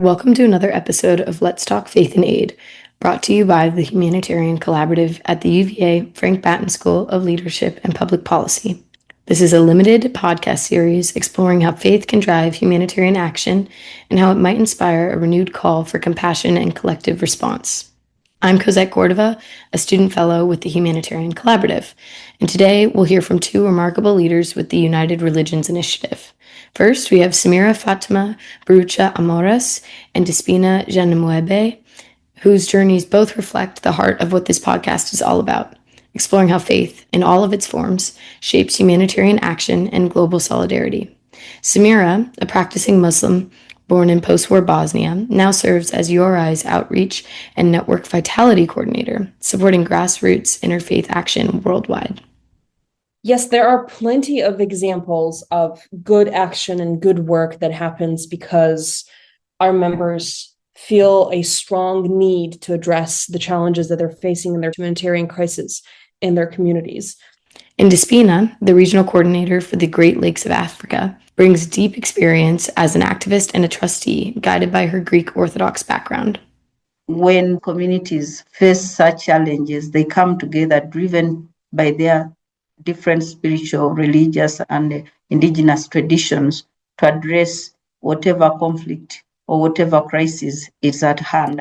Welcome to another episode of Let's Talk Faith and Aid, brought to you by the Humanitarian Collaborative at the UVA Frank Batten School of Leadership and Public Policy. This is a limited podcast series exploring how faith can drive humanitarian action and how it might inspire a renewed call for compassion and collective response. I'm Cosette Cordova, a student fellow with the Humanitarian Collaborative, and today we'll hear from two remarkable leaders with the United Religions Initiative. First, we have Samira Fatma, Barucha Hahmoras, and Despina Namwembe, whose journeys both reflect the heart of what this podcast is all about, exploring how faith, in all of its forms, shapes humanitarian action and global solidarity. Samira, a practicing Muslim born in post-war Bosnia, now serves as URI's Outreach and Network Vitality Coordinator, supporting grassroots interfaith action worldwide. Yes, there are plenty of examples of good action and good work that happens because our members feel a strong need to address the challenges that they're facing in their humanitarian crisis in their communities. And Despina, the regional coordinator for the Great Lakes of Africa, brings deep experience as an activist and a trustee, guided by her Greek Orthodox background. When communities face such challenges, they come together driven by their different spiritual, religious, and indigenous traditions to address whatever conflict or whatever crisis is at hand.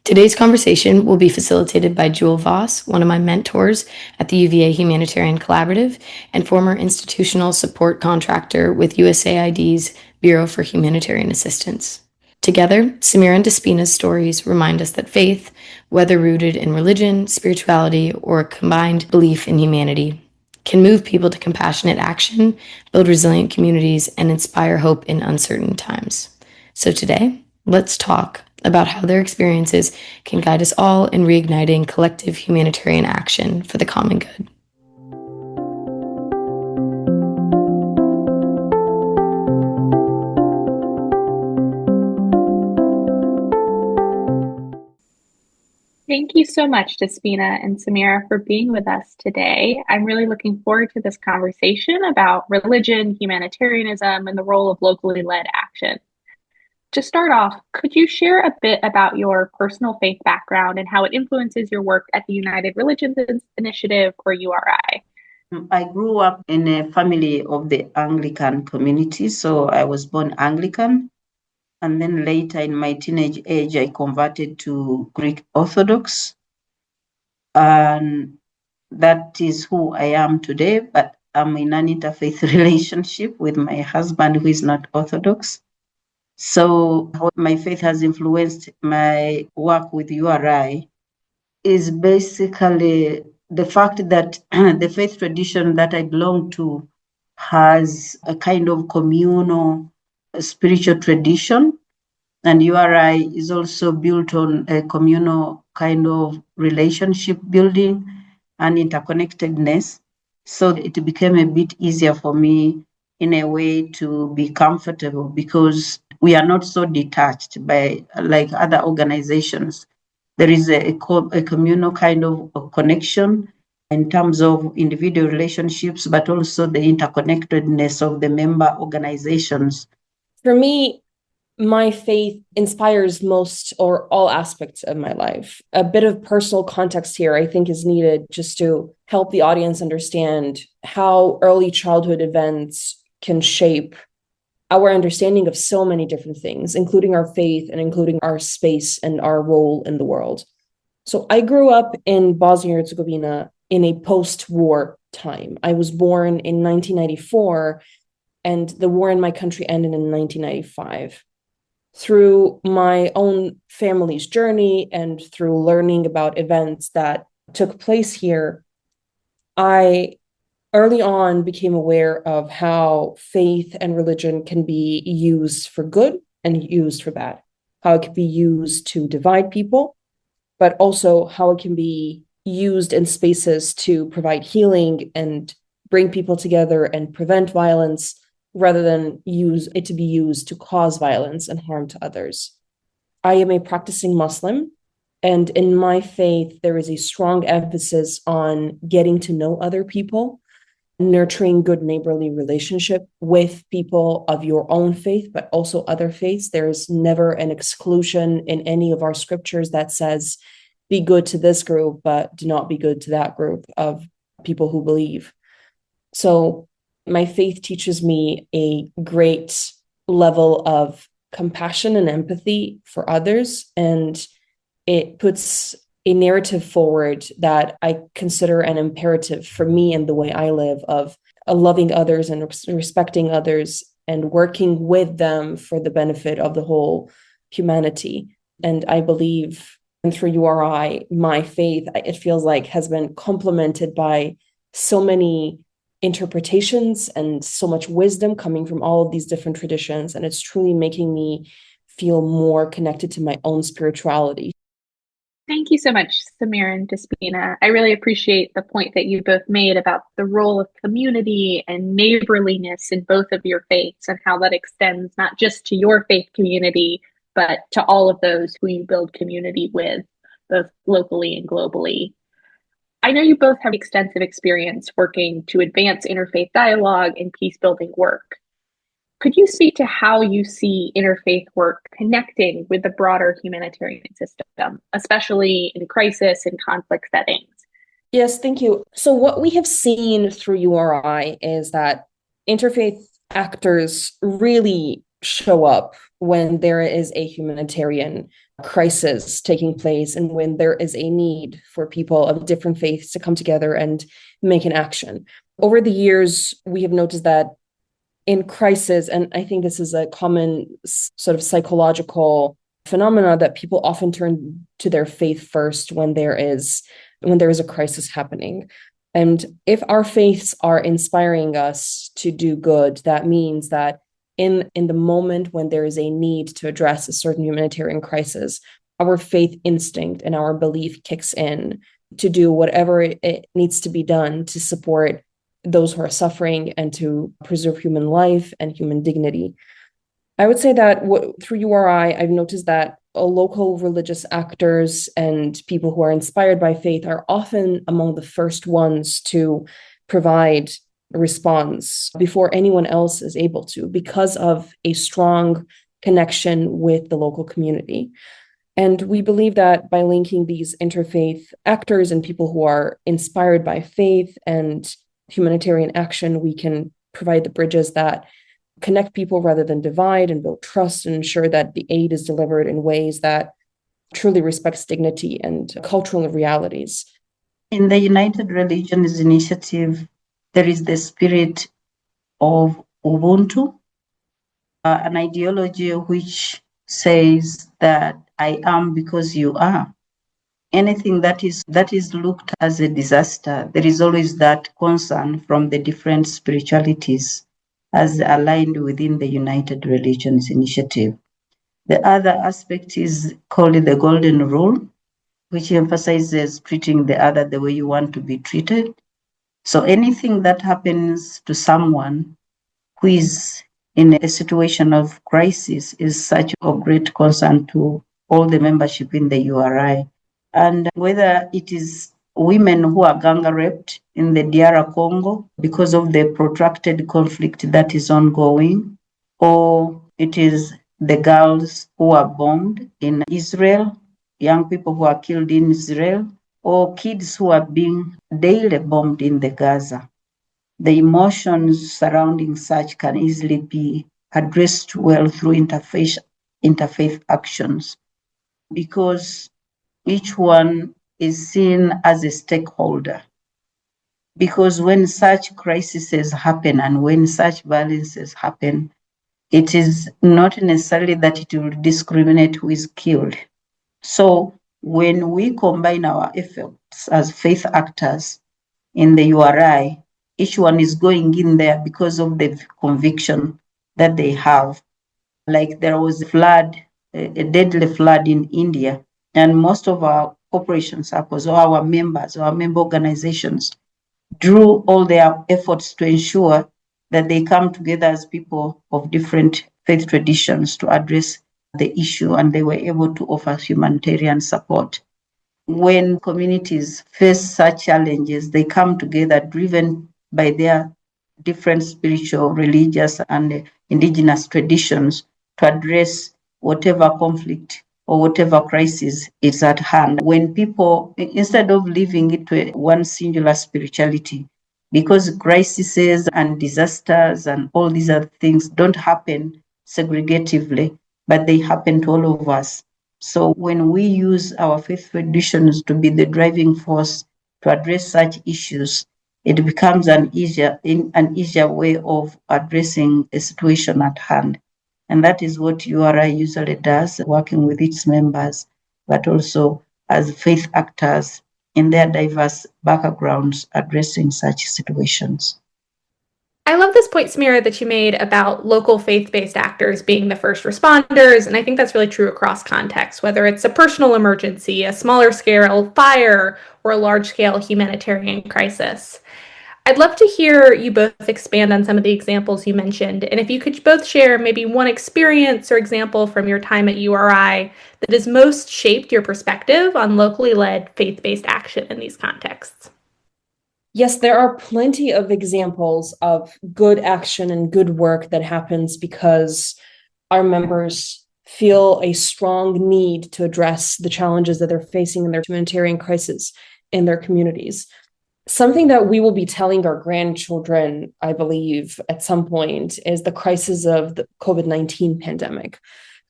Today's conversation will be facilitated by Jule Voss, one of my mentors at the UVA Humanitarian Collaborative and former institutional support contractor with USAID's Bureau for Humanitarian Assistance. Together, Samira and Despina's stories remind us that faith, whether rooted in religion, spirituality, or a combined belief in humanity, can move people to compassionate action, build resilient communities, and inspire hope in uncertain times. So today, let's talk about how their experiences can guide us all in reigniting collective humanitarian action for the common good. Thank you so much, Despina and Samira, for being with us today. I'm really looking forward to this conversation about religion, humanitarianism, and the role of locally led action. To start off, could you share a bit about your personal faith background and how it influences your work at the United Religions Initiative, or URI? I grew up in a family of the Anglican community, so I was born Anglican. And then later in my teenage age, I converted to Greek Orthodox. And that is who I am today, but I'm in an interfaith relationship with my husband who is not Orthodox. So how my faith has influenced my work with URI is basically the fact that the faith tradition that I belong to has a kind of communal spiritual tradition, and URI is also built on a communal kind of relationship building and interconnectedness. So it became a bit easier for me in a way to be comfortable because we are not so detached by like other organizations. There is a communal kind of connection in terms of individual relationships, but also the interconnectedness of the member organizations. For me, my faith inspires most or all aspects of my life. A bit of personal context here, I think, is needed just to help the audience understand how early childhood events can shape our understanding of so many different things, including our faith and including our space and our role in the world. So I grew up in Bosnia and Herzegovina in a post-war time. I was born in 1994, and the war in my country ended in 1995. Through my own family's journey and through learning about events that took place here, I early on became aware of how faith and religion can be used for good and used for bad, how it can be used to divide people, but also how it can be used in spaces to provide healing and bring people together and prevent violence, rather than use it to be used to cause violence and harm to others. I am a practicing Muslim, and in my faith, there is a strong emphasis on getting to know other people nurturing good neighborly relationship with people of your own faith, but also other faiths. There's never an exclusion in any of our scriptures that says, be good to this group, but do not be good to that group of people who believe. So my faith teaches me a great level of compassion and empathy for others, and it puts a narrative forward that I consider an imperative for me and the way I live, of loving others and respecting others and working with them for the benefit of the whole humanity. And I believe, and through URI, my faith, it feels like, has been complemented by so many interpretations and so much wisdom coming from all of these different traditions. And it's truly making me feel more connected to my own spirituality. Thank you so much, Samira and Despina. I really appreciate the point that you both made about the role of community and neighborliness in both of your faiths, and how that extends not just to your faith community, but to all of those who you build community with, both locally and globally. I know you both have extensive experience working to advance interfaith dialogue and peace-building work. Could you speak to how you see interfaith work connecting with the broader humanitarian system, especially in crisis and conflict settings? Yes, thank you. So what we have seen through URI is that interfaith actors really show up when there is a humanitarian crisis taking place and when there is a need for people of different faiths to come together and make an action. Over the years, we have noticed that in crisis, and I think this is a common sort of psychological phenomena, that people often turn to their faith first when there is a crisis happening. And if our faiths are inspiring us to do good, that means that in the moment when there is a need to address a certain humanitarian crisis, our faith instinct and our belief kicks in to do whatever it needs to be done to support those who are suffering and to preserve human life and human dignity. I would say that through URI, I've noticed that local religious actors and people who are inspired by faith are often among the first ones to provide a response before anyone else is able to, because of a strong connection with the local community. And we believe that by linking these interfaith actors and people who are inspired by faith and humanitarian action, we can provide the bridges that connect people rather than divide, and build trust and ensure that the aid is delivered in ways that truly respects dignity and cultural realities. In the United Religions Initiative, there is the spirit of Ubuntu, an ideology which says that I am because you are. Anything that is looked as a disaster, there is always that concern from the different spiritualities as aligned within the United Religions Initiative. The other aspect is called the Golden Rule, which emphasizes treating the other the way you want to be treated. So anything that happens to someone who is in a situation of crisis is such of great concern to all the membership in the URI. And whether it is women who are gang raped in the DR Congo because of the protracted conflict that is ongoing, or it is the girls who are bombed in Israel, young people who are killed in Israel, or kids who are being daily bombed in the Gaza. The emotions surrounding such can easily be addressed well through interfaith actions, because each one is seen as a stakeholder. Because when such crises happen and when such violences happen, it is not necessarily that it will discriminate who is killed. So when we combine our efforts as faith actors in the URI, each one is going in there because of the conviction that they have. Like there was a flood, a deadly flood in India, and most of our cooperation circles or our members or our member organizations drew all their efforts to ensure that they come together as people of different faith traditions to address the issue, and they were able to offer humanitarian support. When communities face such challenges, they come together driven by their different spiritual, religious, and indigenous traditions to address whatever conflict or whatever crisis is at hand. When people, instead of leaving it to one singular spirituality, because crises and disasters and all these other things don't happen segregatively, but they happen to all of us. So when we use our faith traditions to be the driving force to address such issues, it becomes an easier way of addressing a situation at hand. And that is what URI usually does, working with its members, but also as faith actors in their diverse backgrounds addressing such situations. I love this point, Samira, that you made about local faith-based actors being the first responders, and I think that's really true across contexts, whether it's a personal emergency, a smaller scale fire, or a large-scale humanitarian crisis. I'd love to hear you both expand on some of the examples you mentioned, and if you could both share maybe one experience or example from your time at URI that has most shaped your perspective on locally led faith-based action in these contexts. Yes, there are plenty of examples of good action and good work that happens because our members feel a strong need to address the challenges that they're facing in their humanitarian crisis in their communities. Something that we will be telling our grandchildren, I believe, at some point is the crisis of the COVID-19 pandemic.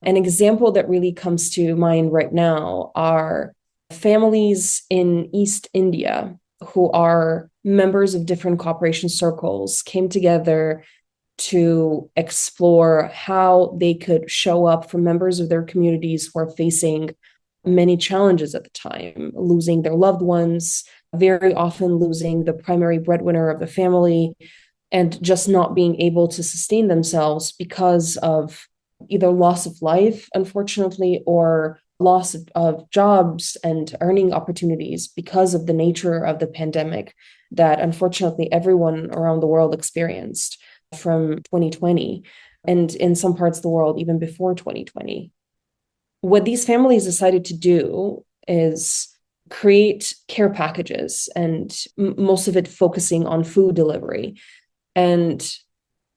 An example that really comes to mind right now are families in East India who are members of different cooperation circles came together to explore how they could show up for members of their communities who are facing many challenges at the time, losing their loved ones, very often losing the primary breadwinner of the family, and just not being able to sustain themselves because of either loss of life, unfortunately, or loss of jobs and earning opportunities because of the nature of the pandemic that unfortunately everyone around the world experienced from 2020 and in some parts of the world even before 2020. What these families decided to do is create care packages, and most of it focusing on food delivery. And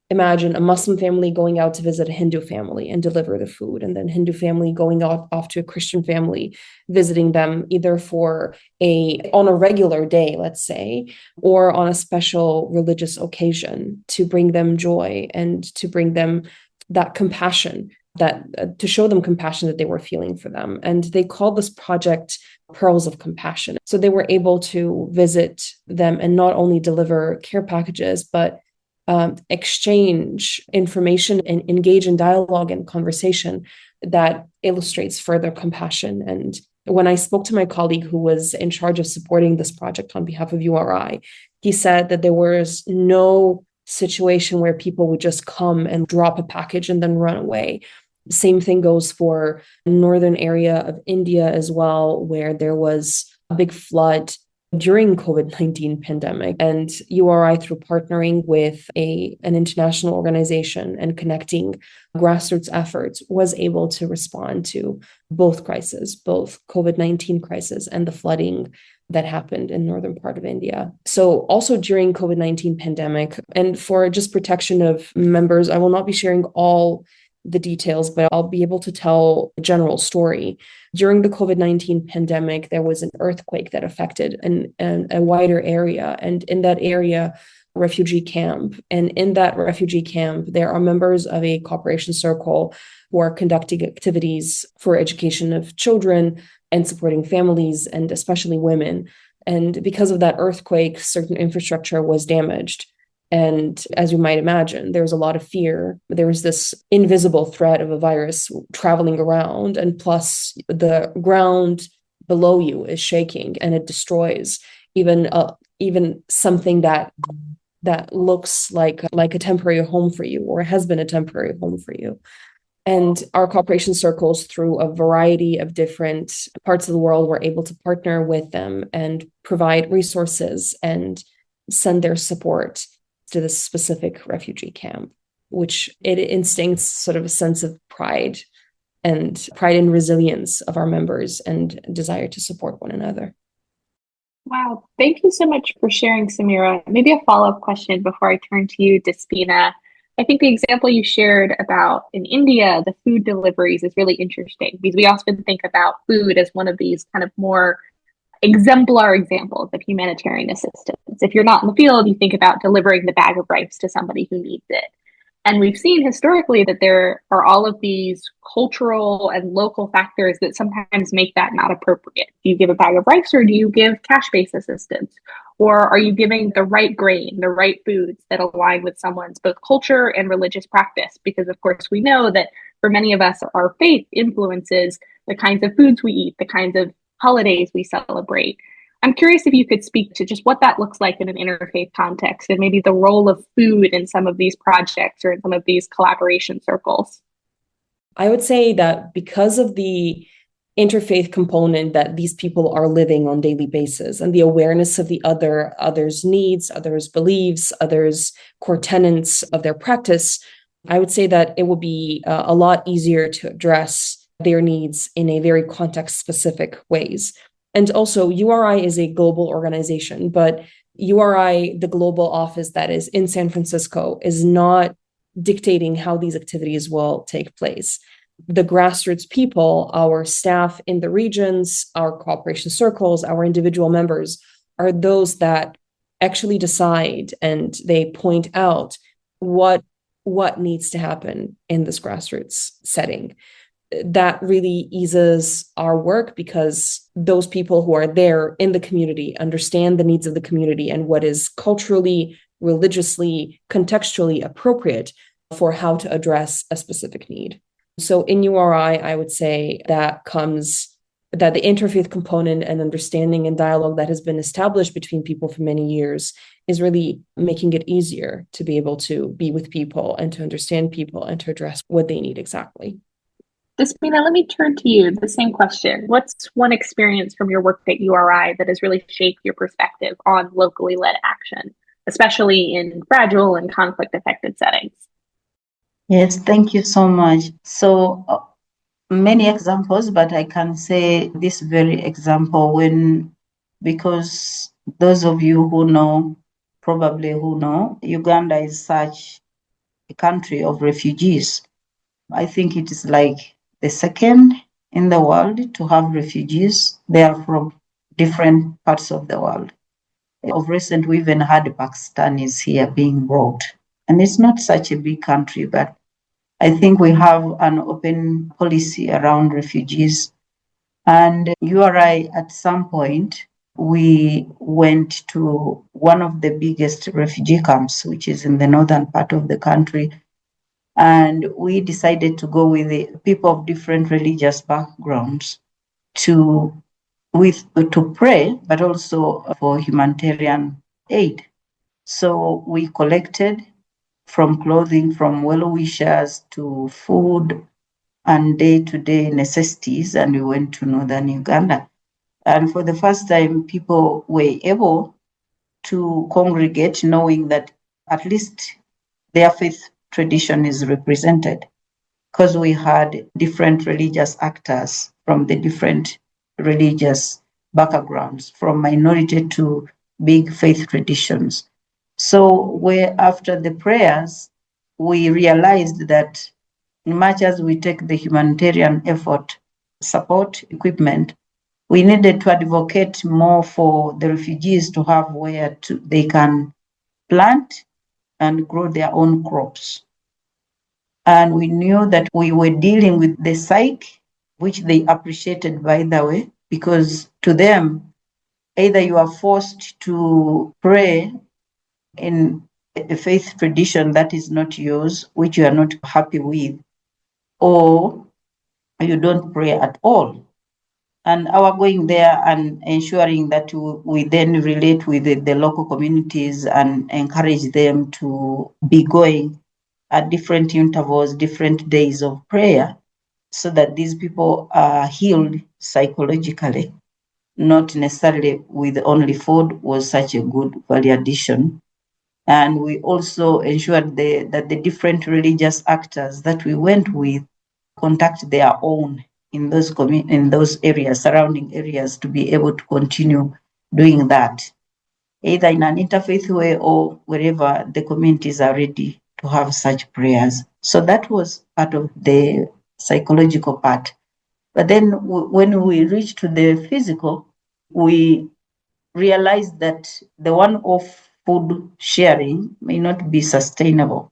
imagine a Muslim family going out to visit a Hindu family and deliver the food, and then Hindu family going off to a Christian family, visiting them either on a regular day, let's say, or on a special religious occasion to bring them joy and to bring them that compassion, to show them compassion that they were feeling for them. And they called this project Pearls of Compassion. So they were able to visit them and not only deliver care packages, but exchange information and engage in dialogue and conversation that illustrates further compassion. And when I spoke to my colleague who was in charge of supporting this project on behalf of URI, he said that there was no situation where people would just come and drop a package and then run away. Same thing goes for the northern area of India as well, where there was a big flood during COVID-19 pandemic, and URI, through partnering with an international organization and connecting grassroots efforts, was able to respond to both crises, both COVID-19 crisis and the flooding that happened in northern part of India. So also during COVID-19 pandemic, and for just protection of members, I will not be sharing all the details, but I'll be able to tell a general story. During the COVID-19 pandemic, there was an earthquake that affected a wider area. And in that area, refugee camp. And in that refugee camp, there are members of a cooperation circle who are conducting activities for education of children and supporting families, and especially women. And because of that earthquake, certain infrastructure was damaged. And as you might imagine, there was a lot of fear. There was this invisible threat of a virus traveling around, and plus the ground below you is shaking and it destroys even something that looks like a temporary home for you, or has been a temporary home for you. And our cooperation circles, through a variety of different parts of the world, were able to partner with them and provide resources and send their support to this specific refugee camp, which it instincts sort of a sense of pride and resilience of our members and desire to support one another. Wow, thank you so much for sharing, Samira. Maybe a follow-up question before I turn to you, Despina. I think the example you shared about in India, the food deliveries is really interesting because we often think about food as one of these kind of more exemplar examples of humanitarian assistance. If you're not in the field, you think about delivering the bag of rice to somebody who needs it. And we've seen historically that there are all of these cultural and local factors that sometimes make that not appropriate. Do you give a bag of rice or do you give cash based assistance? Or are you giving the right grain, the right foods that align with someone's both culture and religious practice? Because, of course, we know that for many of us, our faith influences the kinds of foods we eat, the kinds of holidays we celebrate. I'm curious if you could speak to just what that looks like in an interfaith context and maybe the role of food in some of these projects or in some of these collaboration circles. I would say that because of the interfaith component that these people are living on daily basis and the awareness of the others' needs, others' beliefs, others' core tenets of their practice, I would say that it will be a lot easier to address their needs in a very context-specific ways. And also, URI is a global organization, but URI, the global office that is in San Francisco, is not dictating how these activities will take place. The grassroots people, our staff in the regions, our cooperation circles, our individual members are those that actually decide and they point out what needs to happen in this grassroots setting. That really eases our work because those people who are there in the community understand the needs of the community and what is culturally, religiously, contextually appropriate for how to address a specific need. So in URI, I would say that the interfaith component and understanding and dialogue that has been established between people for many years is really making it easier to be able to be with people and to understand people and to address what they need exactly. Despina, let me turn to you. The same question. What's one experience from your work at URI that has really shaped your perspective on locally led action, especially in fragile and conflict affected settings? Yes, thank you so much. So many examples, but I can say this very example because those of you who know, Uganda is such a country of refugees. I think it is like the second in the world to have refugees. They are from different parts of the world. Of recent, we even had Pakistanis here being brought. And it's not such a big country, but I think we have an open policy around refugees. And URI, at some point, we went to one of the biggest refugee camps, which is in the northern part of the country. And we decided to go with the people of different religious backgrounds to pray, but also for humanitarian aid. So we collected from clothing, from well-wishers to food and day-to-day necessities, and we went to northern Uganda. And for the first time, people were able to congregate knowing that at least their faith tradition is represented, because we had different religious actors from the different religious backgrounds, from minority to big faith traditions. So after the prayers, we realized that much as we take the humanitarian effort, support, equipment, we needed to advocate more for the refugees to have where they can plant and grow their own crops. And we knew that we were dealing with the psyche, which they appreciated, by the way, because to them, either you are forced to pray in a faith tradition that is not yours, which you are not happy with, or you don't pray at all. And our going there and ensuring that we then relate with the local communities and encourage them to be going at different intervals, different days of prayer, so that these people are healed psychologically, not necessarily with only food, was such a good value addition. And we also ensured that the different religious actors that we went with contact their own in those areas, surrounding areas, to be able to continue doing that, either in an interfaith way or wherever the communities are ready to have such prayers. So that was part of the psychological part. But then when we reach to the physical, we realize that the one-off food sharing may not be sustainable.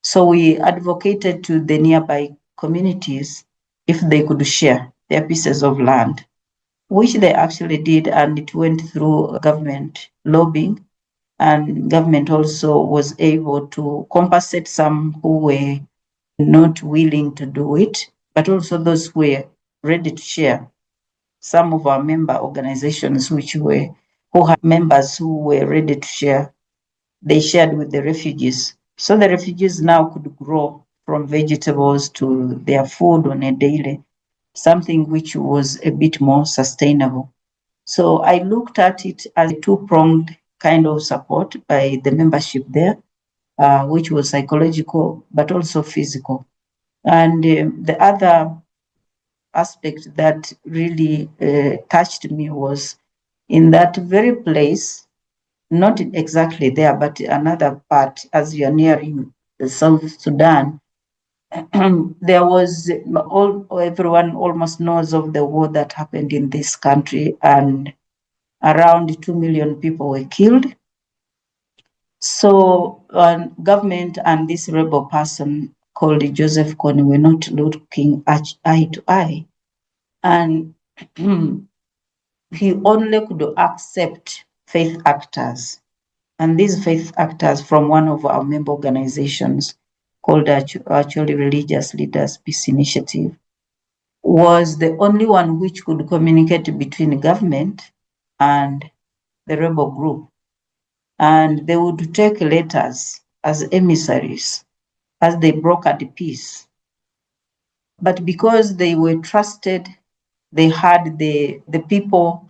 So we advocated to the nearby communities if they could share their pieces of land, which they actually did, and it went through government lobbying, and government also was able to compensate some who were not willing to do it, but also those who were ready to share. Some of our member organizations who had members who were ready to share, they shared with the refugees. So the refugees now could grow from vegetables to their food on a daily, something which was a bit more sustainable. So I looked at it as a two-pronged kind of support by the membership there, which was psychological, but also physical. And the other aspect that really touched me was in that very place, not exactly there, but another part as you're nearing the South Sudan, there was everyone almost knows of the war that happened in this country, and around 2 million people were killed. So government and this rebel person called Joseph Kony were not looking eye to eye. And he only could accept faith actors. And these faith actors from one of our member organizations called actually Religious Leaders Peace Initiative was the only one which could communicate between government and the rebel group. And they would take letters as emissaries as they brokered peace. But because they were trusted, they had the people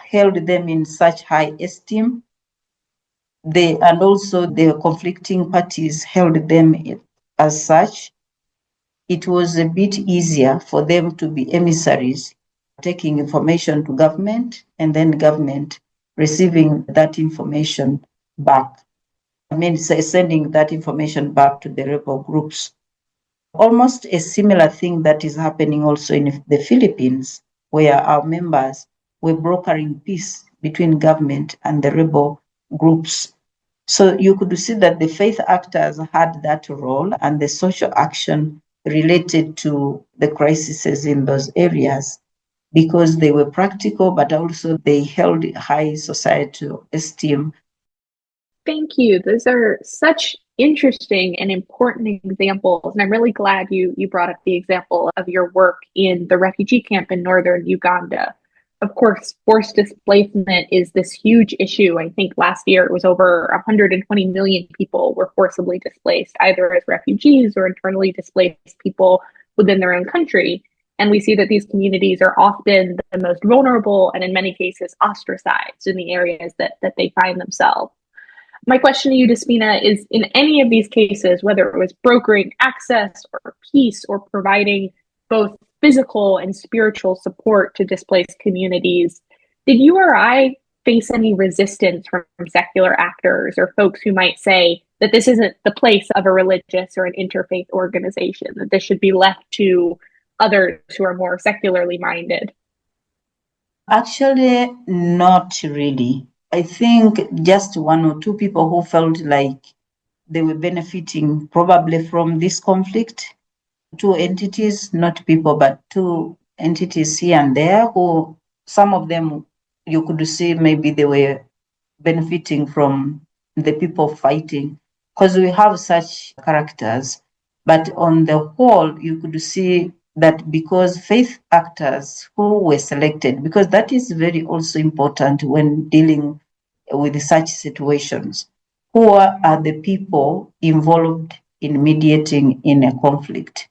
held them in such high esteem. And also the conflicting parties held them as such. It was a bit easier for them to be emissaries, taking information to government and then government receiving that information back. Sending that information back to the rebel groups. Almost a similar thing that is happening also in the Philippines, where our members were brokering peace between government and the rebel groups. So you could see that the faith actors had that role, and the social action related to the crises in those areas, because they were practical, but also they held high societal esteem. Thank you. Those are such interesting and important examples. And I'm really glad you brought up the example of your work in the refugee camp in northern Uganda. Of course, forced displacement is this huge issue. I think last year it was over 120 million people were forcibly displaced, either as refugees or internally displaced people within their own country. And we see that these communities are often the most vulnerable and in many cases ostracized in the areas that they find themselves. My question to you, Despina, is in any of these cases, whether it was brokering access or peace or providing both physical and spiritual support to displaced communities, did you or I face any resistance from secular actors or folks who might say that this isn't the place of a religious or an interfaith organization, that this should be left to others who are more secularly minded? Actually, not really. I think just one or two people who felt like they were benefiting probably from this conflict. Two entities, not people, but two entities here and there, who some of them you could see maybe they were benefiting from the people fighting, because we have such characters. But on the whole, you could see that because faith actors who were selected, because that is very also important when dealing with such situations, who are the people involved in mediating in a conflict?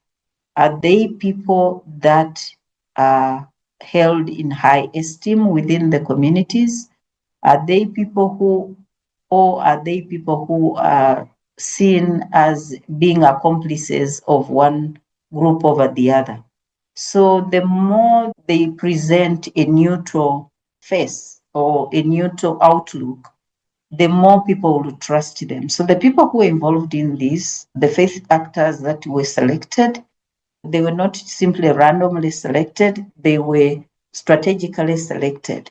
Are they people that are held in high esteem within the communities? Are they people who, or are they people who are seen as being accomplices of one group over the other? So the more they present a neutral face or a neutral outlook, the more people will trust them. So the people who were involved in this, the faith actors that were selected, they were not simply randomly selected, they were strategically selected.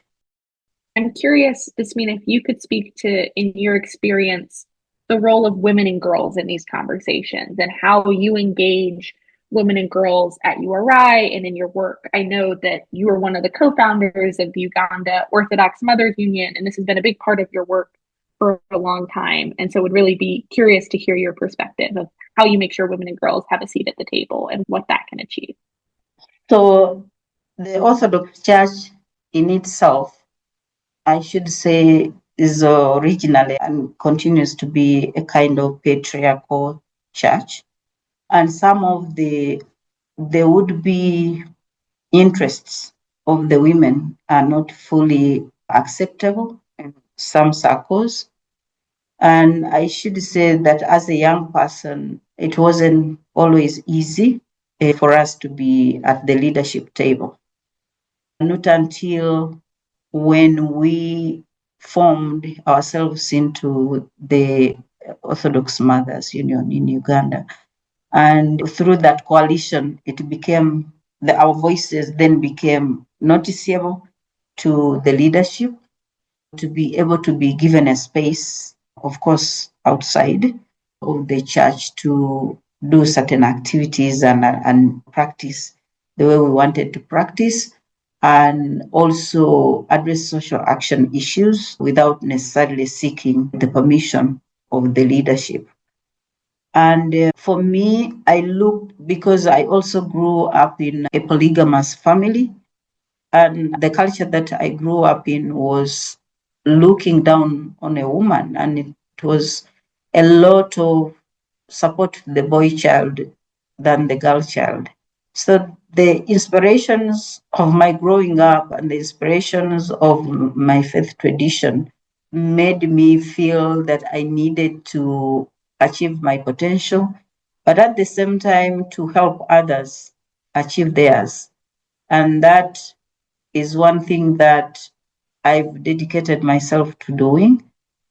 I'm curious, Despina, if you could speak to, in your experience, the role of women and girls in these conversations and how you engage women and girls at URI and in your work. I know that you are one of the co-founders of the Uganda Orthodox Mothers Union, and this has been a big part of your work for a long time. And so would really be curious to hear your perspective of how you make sure women and girls have a seat at the table and what that can achieve. So the Orthodox Church in itself, I should say, is originally and continues to be a kind of patriarchal church. And some of the would-be interests of the women are not fully acceptable in some circles. And I should say that as a young person, it wasn't always easy for us to be at the leadership table. Not until when we formed ourselves into the Orthodox Mothers Union in Uganda. And through that coalition, it became our voices then became noticeable to the leadership, to be able to be given a space, of course, outside of the church to do certain activities and practice the way we wanted to practice, and also address social action issues without necessarily seeking the permission of the leadership. And for me, I looked, because I also grew up in a polygamous family, and the culture that I grew up in was looking down on a woman, and it was a lot of support to the boy child than the girl child. So the inspirations of my growing up and the inspirations of my faith tradition made me feel that I needed to achieve my potential, but at the same time to help others achieve theirs. And that is one thing that I've dedicated myself to doing,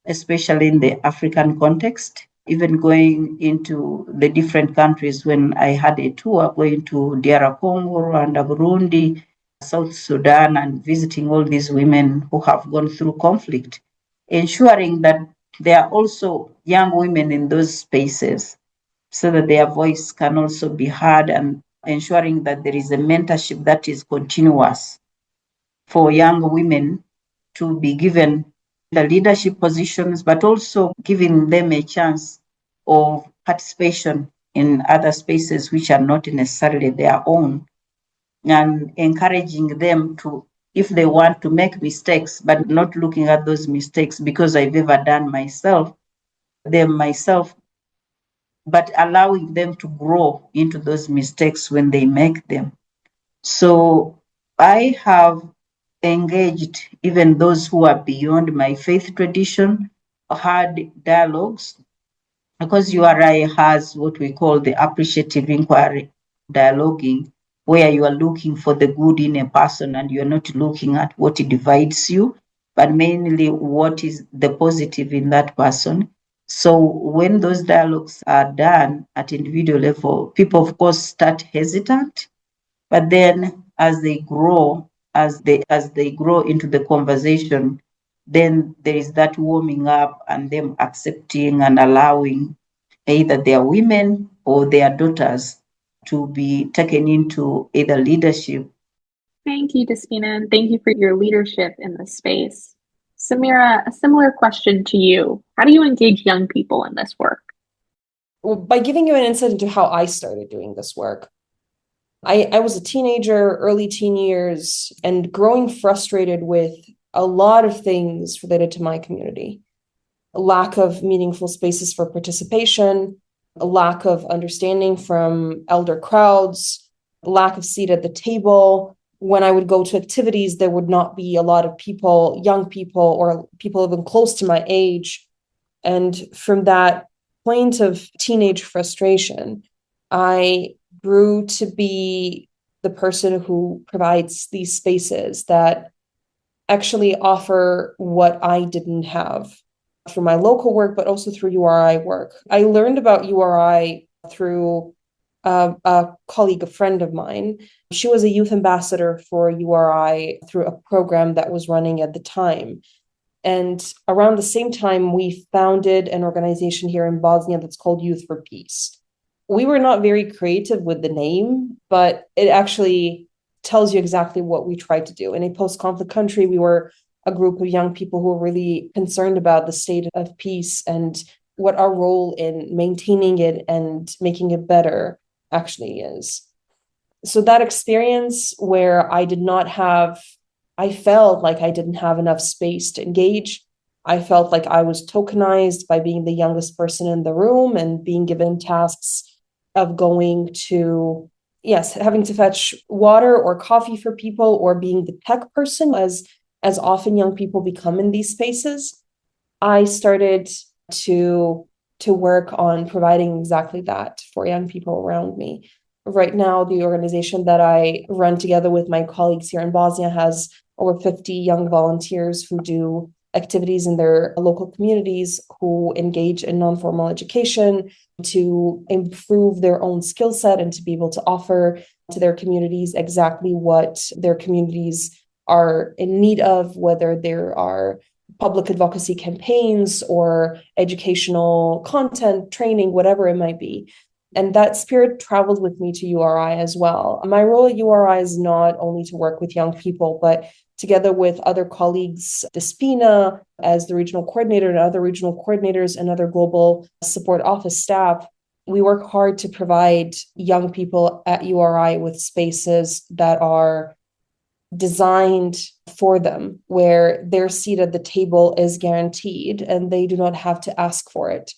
especially in the African context, even going into the different countries. When I had a tour going to DR Congo, Rwanda, Burundi, South Sudan, and visiting all these women who have gone through conflict, ensuring that there are also young women in those spaces so that their voice can also be heard, and ensuring that there is a mentorship that is continuous for young women to be given the leadership positions, but also giving them a chance of participation in other spaces which are not necessarily their own, and encouraging them to, if they want to make mistakes, but not looking at those mistakes because I've ever done them myself, but allowing them to grow into those mistakes when they make them. So I have engaged even those who are beyond my faith tradition, had dialogues, because URI has what we call the appreciative inquiry dialoguing, where you are looking for the good in a person and you're not looking at what divides you, but mainly what is the positive in that person. So when those dialogues are done at individual level, people of course start hesitant, but then as they grow, as they grow into the conversation, then there is that warming up and them accepting and allowing either their women or their daughters to be taken into either leadership. Thank you, Despina, and thank you for your leadership in this space. Samira, a similar question to you. How do you engage young people in this work? Well, by giving you an insight into how I started doing this work. I was a teenager, early teen years, and growing frustrated with a lot of things related to my community. A lack of meaningful spaces for participation, a lack of understanding from elder crowds, a lack of seat at the table. When I would go to activities, there would not be a lot of people, young people, or people even close to my age. And from that point of teenage frustration, I grew to be the person who provides these spaces that actually offer what I didn't have through my local work, but also through URI work. I learned about URI through a colleague, a friend of mine. She was a youth ambassador for URI through a program that was running at the time. And around the same time, we founded an organization here in Bosnia that's called Youth for Peace. We were not very creative with the name, but it actually tells you exactly what we tried to do. In a post-conflict country, we were a group of young people who were really concerned about the state of peace and what our role in maintaining it and making it better actually is. So that experience where I felt like I didn't have enough space to engage. I felt like I was tokenized by being the youngest person in the room and being given tasks of going to, having to fetch water or coffee for people, or being the tech person, as often young people become in these spaces. I started to work on providing exactly that for young people around me. Right now, the organization that I run together with my colleagues here in Bosnia has over 50 young volunteers who do activities in their local communities, who engage in non-formal education to improve their own skill set and to be able to offer to their communities exactly what their communities are in need of, whether there are public advocacy campaigns or educational content, training, whatever it might be. And that spirit traveled with me to URI as well. My role at URI is not only to work with young people, but together with other colleagues, Despina as the regional coordinator and other regional coordinators and other global support office staff, we work hard to provide young people at URI with spaces that are designed for them, where their seat at the table is guaranteed and they do not have to ask for it.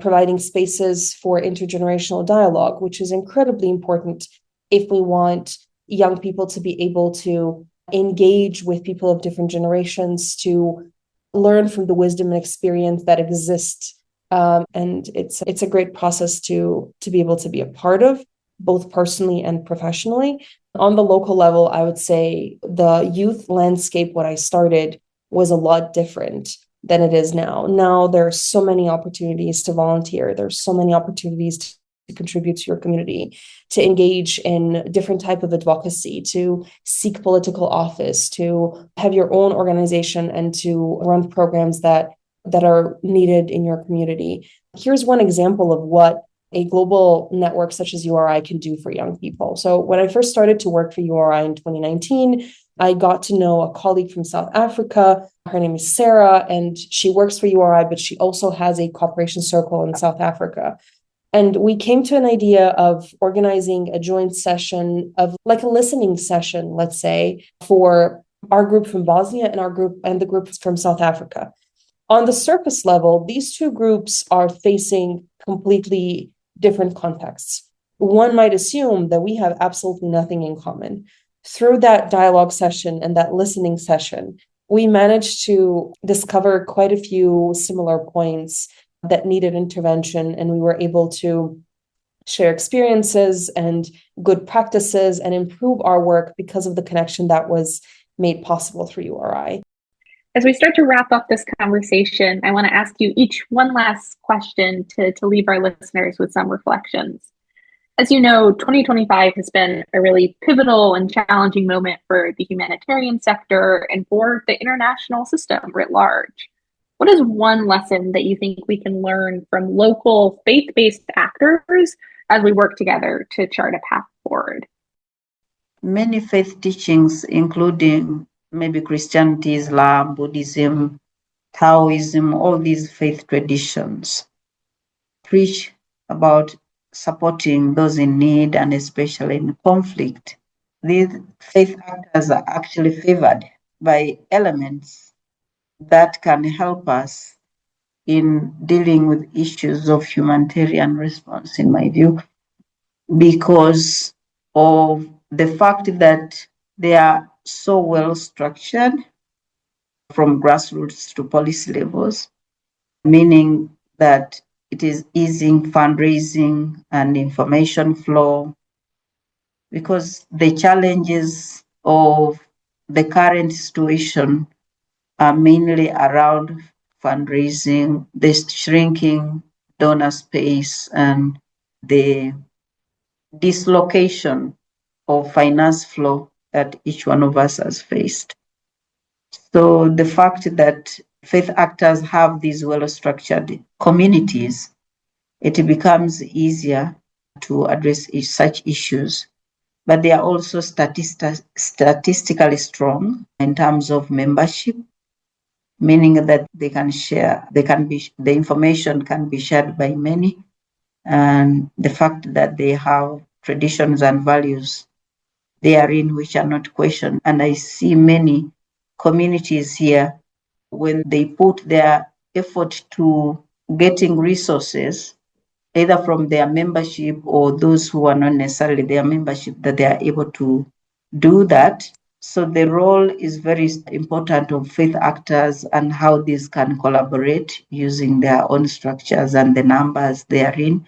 Providing spaces for intergenerational dialogue, which is incredibly important if we want young people to be able to engage with people of different generations, to learn from the wisdom and experience that exists. And it's a great process to be able to be a part of, both personally and professionally. On the local level, I would say the youth landscape, when I started, was a lot different than it is now. Now there are so many opportunities to volunteer. There's so many opportunities to contribute to your community, to engage in different type of advocacy, to seek political office, to have your own organization, and to run programs that are needed in your community. Here's one example of what a global network such as URI can do for young people. So when I first started to work for URI in 2019, I got to know a colleague from South Africa. Her name is Sarah, and she works for URI, but she also has a cooperation circle in South Africa. And we came to an idea of organizing a joint session of like a listening session, let's say, for our group from Bosnia and our group and the group from South Africa. On the surface level, these two groups are facing completely different contexts. One might assume that we have absolutely nothing in common. Through that dialogue session and that listening session, we managed to discover quite a few similar points that needed intervention, and we were able to share experiences and good practices and improve our work because of the connection that was made possible through URI. As we start to wrap up this conversation, I want to ask you each one last question to leave our listeners with some reflections. As you know, 2025 has been a really pivotal and challenging moment for the humanitarian sector and for the international system writ large. What is one lesson that you think we can learn from local faith-based actors as we work together to chart a path forward? Many faith teachings, including maybe Christianity, Islam, Buddhism, Taoism, all these faith traditions, preach about supporting those in need and especially in conflict. These faith actors are actually favored by elements that can help us in dealing with issues of humanitarian response, in my view, because of the fact that they are so well structured from grassroots to policy levels, meaning that it is easing fundraising and information flow, because the challenges of the current situation are mainly around fundraising, the shrinking donor space, and the dislocation of finance flow that each one of us has faced. So the fact that faith actors have these well-structured communities, it becomes easier to address such issues. But they are also statistically strong in terms of membership, meaning that the information can be shared by many, and the fact that they have traditions and values therein which are not questioned. And I see many communities here, when they put their effort to getting resources, either from their membership or those who are not necessarily their membership, that they are able to do that. So the role is very important of faith actors and how these can collaborate using their own structures and the numbers therein,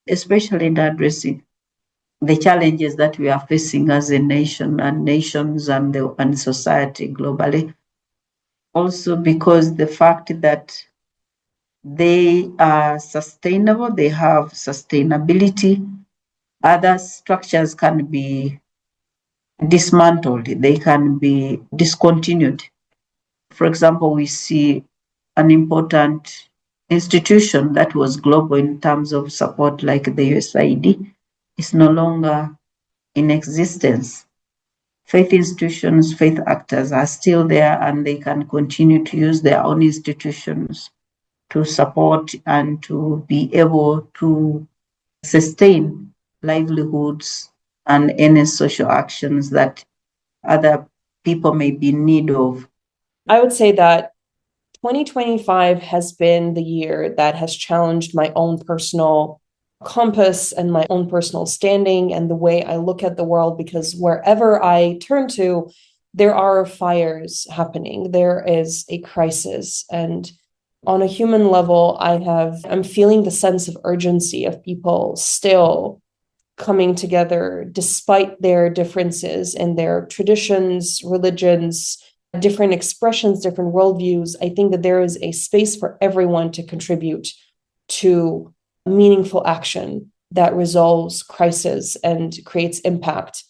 especially in addressing the challenges that we are facing as a nation and nations and society globally. Also because the fact that they are sustainable, they have sustainability. Other structures can be dismantled, they can be discontinued. For example, we see an important institution that was global in terms of support, like the USAID, is no longer in existence. Faith institutions, faith actors are still there, and they can continue to use their own institutions to support and to be able to sustain livelihoods and any social actions that other people may be in need of. I would say that 2025 has been the year that has challenged my own personal compass and my own personal standing and the way I look at the world, because wherever I turn to, there are fires happening. There is a crisis. And on a human level, I'm feeling the sense of urgency of people still coming together despite their differences in their traditions, religions, different expressions, different worldviews. I think that there is a space for everyone to contribute to meaningful action that resolves crisis and creates impact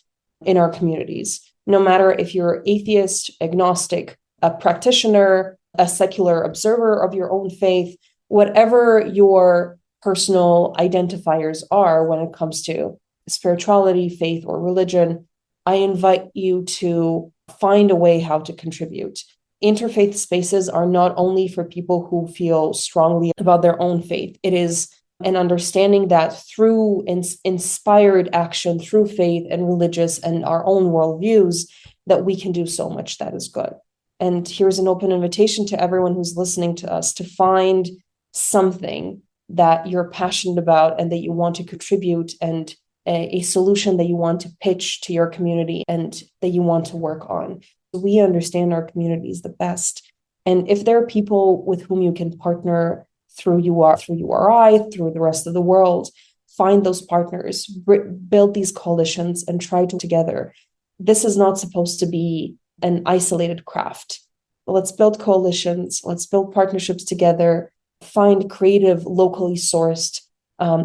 in our communities. No matter if you're atheist, agnostic, a practitioner, a secular observer of your own faith, whatever your personal identifiers are when it comes to spirituality, faith, or religion, I invite you to find a way how to contribute. Interfaith spaces are not only for people who feel strongly about their own faith. It is an understanding that through inspired action, through faith and religious and our own worldviews, that we can do so much that is good. And here's an open invitation to everyone who's listening to us to find something that you're passionate about and that you want to contribute, and a solution that you want to pitch to your community and that you want to work on. We understand our communities the best. And if there are people with whom you can partner through URI, through the rest of the world, find those partners, build these coalitions and try to together. This is not supposed to be an isolated craft. Let's build coalitions, let's build partnerships together, find creative, locally sourced,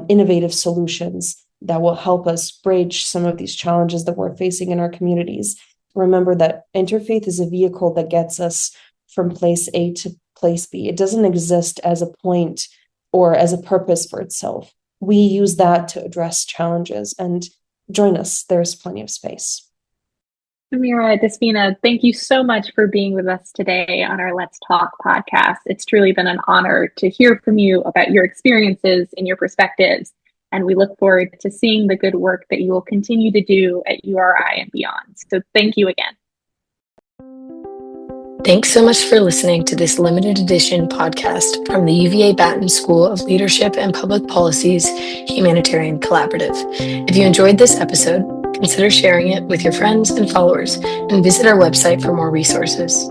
innovative solutions that will help us bridge some of these challenges that we're facing in our communities. Remember that interfaith is a vehicle that gets us from place A to place B. It doesn't exist as a point or as a purpose for itself. We use that to address challenges, and join us. There's plenty of space. Samira, Despina, thank you so much for being with us today on our Let's Talk podcast. It's truly been an honor to hear from you about your experiences and your perspectives, and we look forward to seeing the good work that you will continue to do at URI and beyond. So thank you again. Thanks so much for listening to this limited edition podcast from the UVA Batten School of Leadership and Public Policy's Humanitarian Collaborative. If you enjoyed this episode, consider sharing it with your friends and followers, and visit our website for more resources.